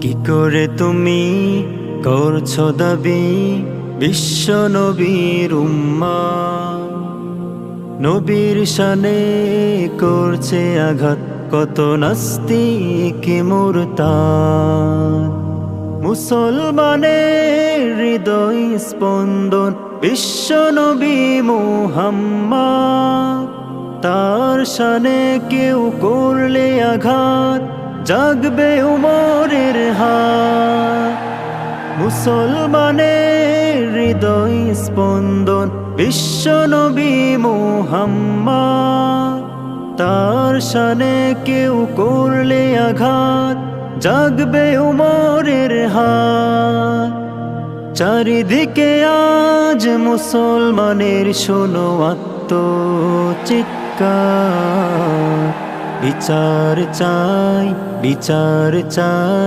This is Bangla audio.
কি করে তুমি করছো দাবি বিশ্ব নবীর উম্মাহ? নবীর শানে করছে আঘাত কত নাস্তিক মুরতাদ। মুসলমানের হৃদয় স্পন্দন বিশ্ব নবী মুহাম্মদ। তার শানে কেউ করলে আঘাত জাগবে উমরের হাত। মুসলমানের হৃদয় স্পন্দন বিশ্ব নবী মুহাম্মদ। তার শানে কেউ করলে আঘাত জাগবে উমরের হাত। চারিদিকে আজ মুসলমানের শোনো আত্মচিৎকার। বিচার চাই, বিচার চাই।